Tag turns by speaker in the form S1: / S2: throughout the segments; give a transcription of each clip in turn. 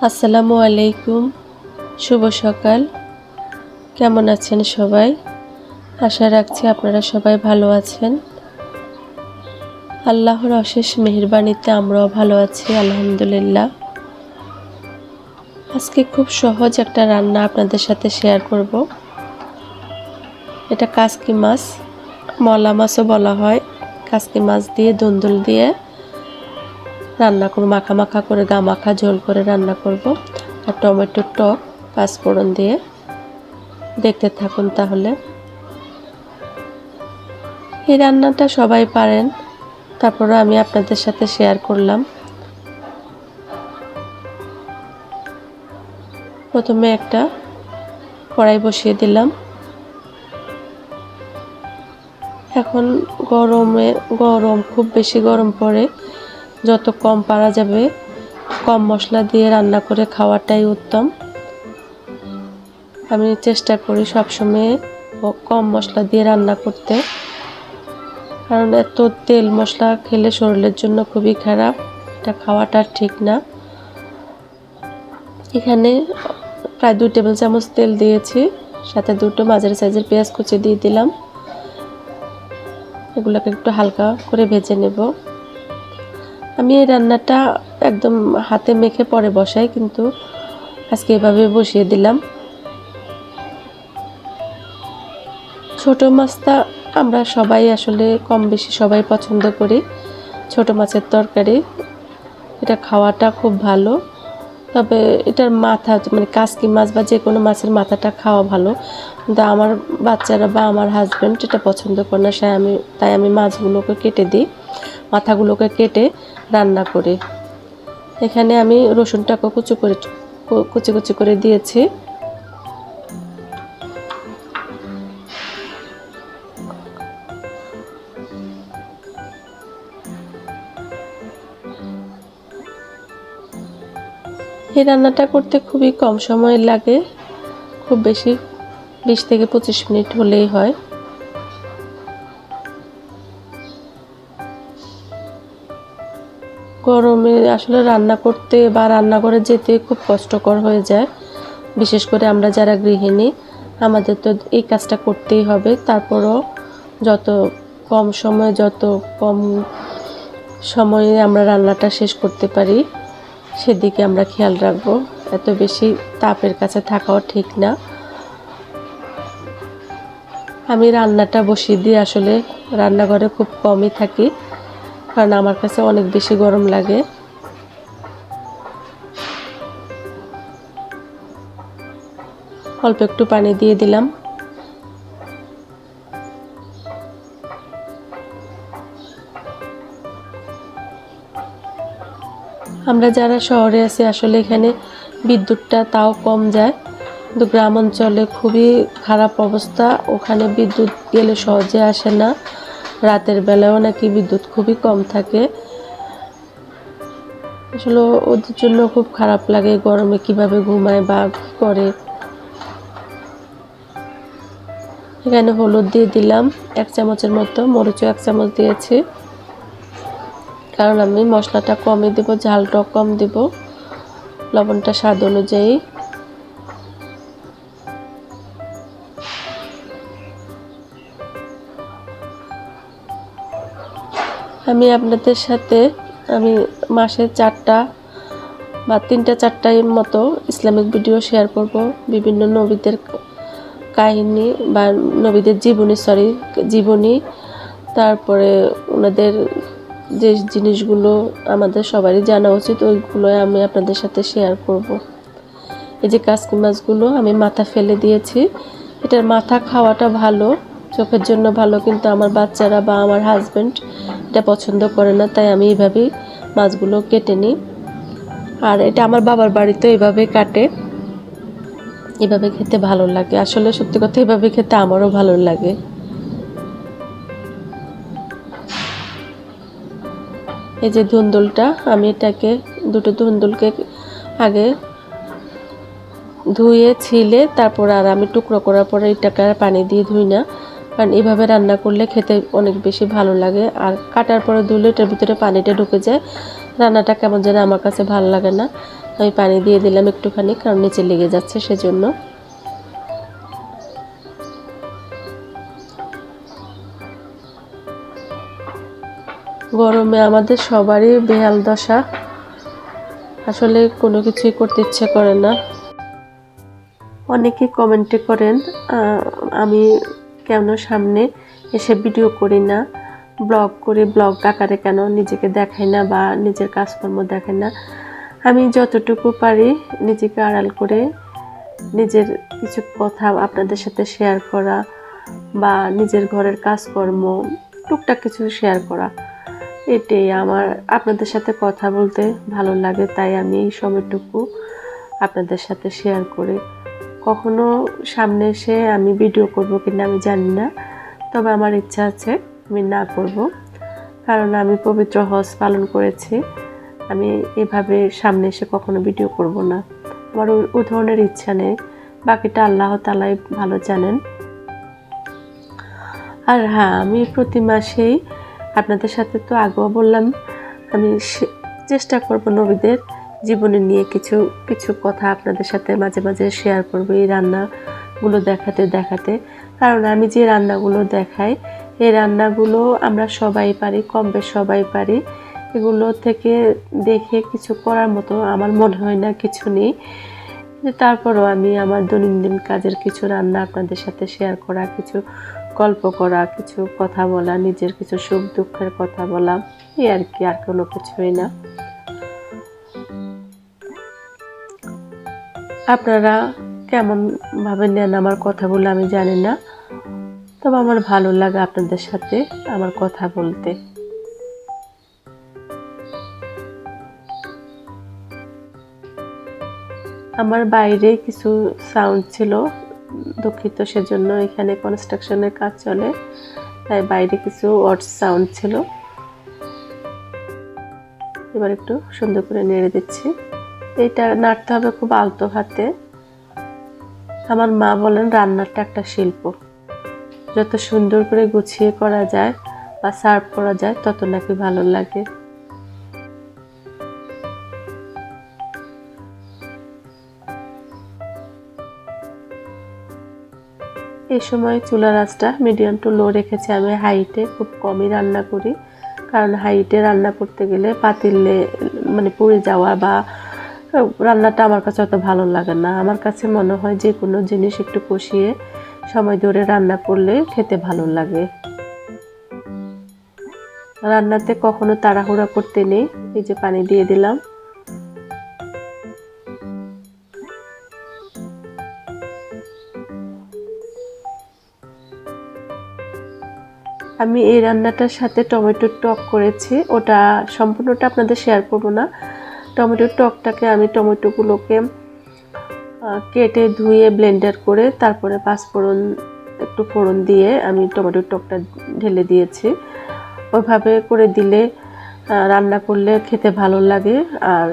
S1: আসসালামু আলাইকুম, শুভ সকাল। কেমন আছেন সবাই? আশা রাখছি আপনারা সবাই ভালো আছেন। আল্লাহর অশেষ মেহেরবানিতে আমরাও ভালো আছি, আলহামদুলিল্লাহ। আজকে খুব সহজ একটা রান্না আপনাদের সাথে শেয়ার করব। এটা কাসকি মাছ, মলা মাছও বলা হয়। কাসকি মাছ দিয়ে দুন্দুল দিয়ে রান্না করব, মাখা মাখা করে গা মাখা ঝোল করে রান্না করব। আর টমেটো টক পাঁচফোড়ন দিয়ে। দেখতে থাকুন তাহলে। এই রান্নাটা সবাই পারেন, তারপরে আমি আপনাদের সাথে শেয়ার করলাম। প্রথমে একটা কড়াই বসিয়ে দিলাম। এখন গরম খুব বেশি গরম পড়ে, যত কম পারা যাবে কম মশলা দিয়ে রান্না করে খাওয়াটাই উত্তম। আমি চেষ্টা করি সবসময় কম মশলা দিয়ে রান্না করতে, কারণ এত তেল মশলা খেলে শরীরের জন্য খুবই খারাপ, এটা খাওয়াটা ঠিক না। এখানে প্রায় 2 টেবিল চামচ তেল দিয়েছি, সাথে দুটো মাঝারি সাইজের পেঁয়াজ কুচি দিয়ে দিলাম। এগুলোকে একটু হালকা করে ভেজে নেব। আমি এই রান্নাটা একদম হাতে মেখে পরে বসাই, কিন্তু আজকে এভাবে বসিয়ে দিলাম। ছোট মাছটা আমরা সবাই আসলে কম বেশি সবাই পছন্দ করি। ছোট মাছের তরকারি এটা খাওয়াটা খুব ভালো, তবে এটার মাথা মানে কাসকি মাছ বা যে কোনো মাছের মাথাটা খাওয়া ভালো, কিন্তু আমার বাচ্চারা বা আমার হাজব্যান্ড এটা পছন্দ করে না, তাই আমি মাছগুলোকে কেটে দিই, মাথাগুলোকে কেটে রান্না করি। এখানে আমি রসুনটাকে কুচি কুচি করে দিয়েছি। এই রান্নাটা করতে খুবই কম সময় লাগে, খুব বেশি 20 থেকে 25 মিনিট হলেই হয়। গরমে আসলে রান্না করতে বা রান্নাঘরে যেতে খুব কষ্টকর হয়ে যায়, বিশেষ করে আমরা যারা গৃহিণী, আমাদের তো এই কাজটা করতেই হবে। তারপরও যত কম সময়ে আমরা রান্নাটা শেষ করতে পারি সেদিকে আমরা খেয়াল রাখবো। এত বেশি তাপের কাছে থাকাও ঠিক না। আমি রান্নাটা বসিয়ে দিয়ে আসলে রান্নাঘরে খুব কমই থাকি, কারণ আমার কাছে অনেক বেশি গরম লাগে। অল্প একটু পানি দিয়ে দিলাম। আমরা যারা শহরে আছি আসলে এখানে বিদ্যুৎটা তাও কম যায়, কিন্তু গ্রাম অঞ্চলে খুবই খারাপ অবস্থা। ওখানে বিদ্যুৎ গেলে সহজে আসে না, রাতের বেলাও নাকি বিদ্যুৎ খুবই কম থাকে। আসলে ওদের জন্য খুব খারাপ লাগে, গরমে কিভাবে ঘুমায় বা কী করে। এখানে হলুদ দিয়ে দিলাম 1 চামচের মতো, মরিচও 1 চামচ দিয়েছি, কারণ আমি মশলাটা কমই দেব, ঝালটাও কম দেব, লবণটা স্বাদ অনুযায়ী। আমি আপনাদের সাথে মাসে 4টা বা 3টা-4টার মতো ইসলামিক ভিডিও শেয়ার করব, বিভিন্ন নবীদের কাহিনী বা নবীদের জীবনী, তারপরে ওনাদের যে জিনিসগুলো আমাদের সবারই জানা উচিত ওইগুলো আমি আপনাদের সাথে শেয়ার করব। এই যে কাসকি মাছগুলো আমি মাথা ফেলে দিয়েছি। এটার মাথা খাওয়াটা ভালো, চোখের জন্য ভালো, কিন্তু আমার বাচ্চারা বা আমার হাজব্যান্ড এটা পছন্দ করে না, তাই আমি এইভাবেই মাছগুলো কেটে নিই। আর এটা আমার বাবার বাড়িতে এইভাবে কাটে, এভাবে খেতে ভালো লাগে। আসলে সত্যি কথা, এভাবে খেতে আমারও ভালো লাগে। এই যে ধুন্দুলটা, আমি এটাকে দুটো ধুন্দুলকে আগে ধুয়ে ছিলে তারপর আর আমি টুকরো করার পরে এটাকে আর পানি দিয়ে ধুই না, কারণ এভাবে রান্না করলে খেতে অনেক বেশি ভালো লাগে। আর কাটার পরে ধুলে এটার ভিতরে পানিটা ঢুকে যায়, রান্নাটা কেমন যেন আমার কাছে ভালো লাগে না। আমি পানি দিয়ে দিলাম একটুখানি, কারণ নিচে লেগে যাচ্ছে সেজন্য। গরমে আমাদের সবারই বেহাল দশা, আসলে কোনো কিছুই করতে ইচ্ছে করে না। অনেকে কমেন্টে করেন আমি কেন সামনে এসে ভিডিও করি না, ব্লগ করি, ব্লগ আকারে কেন নিজেকে দেখাই না বা নিজের কাজকর্ম দেখাই না। আমি যতটুকু পারি নিজেকে আড়াল করে নিজের কিছু কথা আপনাদের সাথে শেয়ার করা বা নিজের ঘরের কাজকর্ম টুকটাক কিছু শেয়ার করা, এটাই আমার আপনাদের সাথে কথা বলতে ভালো লাগে। তাই আমি এই সময়টুকু আপনাদের সাথে শেয়ার করি। কখনো সামনে এসে আমি ভিডিও করব কিনা আমি জানি না, তবে আমার ইচ্ছা আছে আমি না করব, কারণ আমি পবিত্র হজ পালন করেছি। আমি এভাবে সামনে এসে কখনো ভিডিও করব না, আমার ওই ধরনের ইচ্ছা নেই। বাকিটা আল্লাহ তাআলাই ভালো জানেন। আর হ্যাঁ, আমি প্রতি মাসেই আপনাদের সাথে তো আগেও বললাম, আমি চেষ্টা করব নবীদের জীবনে নিয়ে কিছু কিছু কথা আপনাদের সাথে মাঝে মাঝে শেয়ার করব, এই রান্নাগুলো দেখাতে দেখাতে। কারণ আমি যে রান্নাগুলো দেখাই, এই রান্নাগুলো আমরা সবাই পারি, কম বেশ সবাই পারি। এগুলো থেকে দেখে কিছু করার মতো আমার মনে হয় না কিছু নেই। তারপরও আমি আমার দৈনন্দিন কাজের কিছু রান্না আপনাদের সাথে শেয়ার করা, কিছু গল্প করা, কিছু কথা বলা, নিজের কিছু সুখ দুঃখের কথা বলা, এই আর কি, আর কোনো কিছুই না। আপনারা কেমন ভাবে নেন আমার কথাগুলো আমি জানি না, তবে আমার ভালো লাগে আপনাদের সাথে আমার কথা বলতে। আমার বাইরে কিছু সাউন্ড ছিল, দুঃখিত সেজন্য। এখানে কনস্ট্রাকশনের কাজ চলে, তাই বাইরে কিছু ওয়ার্ড সাউন্ড ছিল। এবার একটু সুন্দর করে নেড়ে দিচ্ছি। এটা নাড়তে হবে খুব আলতো হাতে। আমার মা বলেন রান্নাটা একটা শিল্প, যত সুন্দর করে গুছিয়ে করা যায় বা সার্ভ করা যায় তত নাকি ভালো লাগে। এই সময় চুলার আঁচটা মিডিয়াম টু লো রেখেছি আমি হাইটে, খুব কমই রান্না করি। কারণ হাইটে রান্না করতে গেলে পাতিলে মানে পুড়ে যাওয়া বা রান্নাটা আমার কাছে অত ভালো লাগে না। আমার কাছে মনে হয় যে কোনো জিনিস একটু কষিয়ে সময় ধরে রান্না করলে খেতে ভালো লাগে। রান্নাতে কখনো তাড়াহুড়া করতে নেই। এই যে পানি দিয়ে দিলাম। আমি এই রান্নাটার সাথে টমেটোর টক করেছি, ওটা সম্পূর্ণটা আপনাদের শেয়ার করব না। টমেটোর টকটাকে আমি টমেটোগুলোকে কেটে ধুয়ে ব্লেন্ডার করে তারপরে পাঁচফোড়ন একটু ফোড়ন দিয়ে আমি টমেটোর টকটা ঢেলে দিয়েছি। ওইভাবে করে দিলে রান্না করলে খেতে ভালো লাগে। আর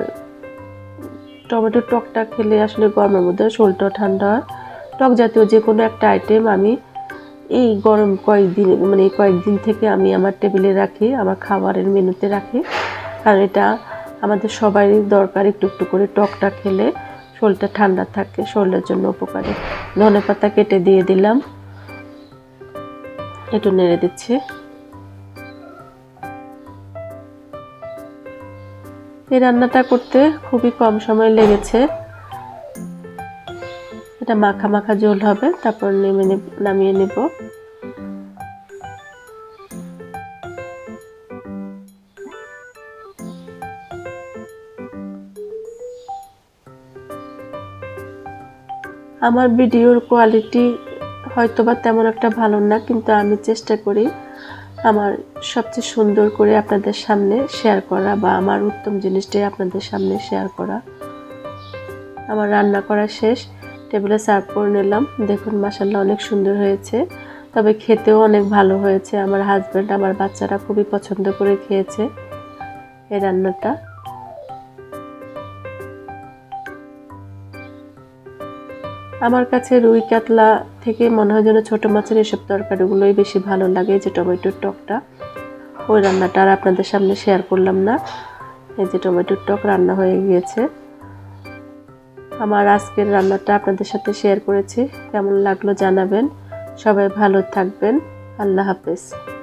S1: টমেটোর টকটা খেলে আসলে গরমের মধ্যে শরীরটা ঠান্ডা হয়। টক জাতীয় যে কোনো একটা আইটেম আমি এই গরম কয়েকদিন থেকে আমি আমার টেবিলে রাখি, আমার খাবারের মেনুতে রাখি। কারণ এটা আমাদের সবারই দরকার, একটু একটু করে টকটা খেলে শরীরটা ঠান্ডা থাকে, শরীরের জন্য উপকারী। ধনেপাতা কেটে দিয়ে দিলাম, একটু নেড়ে দিচ্ছি। এই রান্নাটা করতে খুবই কম সময় লেগেছে। এটা মাখা মাখা ঝোল হবে, তারপর নামিয়ে নেব। আমার ভিডিওর কোয়ালিটি হয়তোবা তেমন একটা ভালো না, কিন্তু আমি চেষ্টা করি আমার সবচেয়ে সুন্দর করে আপনাদের সামনে শেয়ার করা বা আমার উত্তম জিনিসটাই আপনাদের সামনে শেয়ার করা। আমার রান্না করা শেষ, টেবিলে সার্ভ করে নিলাম। দেখুন মাশাআল্লাহ অনেক সুন্দর হয়েছে, তবে খেতেও অনেক ভালো হয়েছে। আমার হাজব্যান্ড, আমার বাচ্চারা খুবই পছন্দ করে খেয়েছে এই রান্নাটা। আমার কাছে রুই কাতলা থেকে মনে হয় যেন ছোটো মাছের এসব তরকারিগুলোই বেশি ভালো লাগে। যে টমেটোর টকটা, ওই রান্নাটা আর আপনাদের সামনে শেয়ার করলাম না। এই যে টমেটোর টক রান্না হয়ে গিয়েছে। আমার আজকের রান্নাটা আপনাদের সাথে শেয়ার করেছি, কেমন লাগলো জানাবেন। সবাই ভালো থাকবেন। আল্লাহ হাফেজ।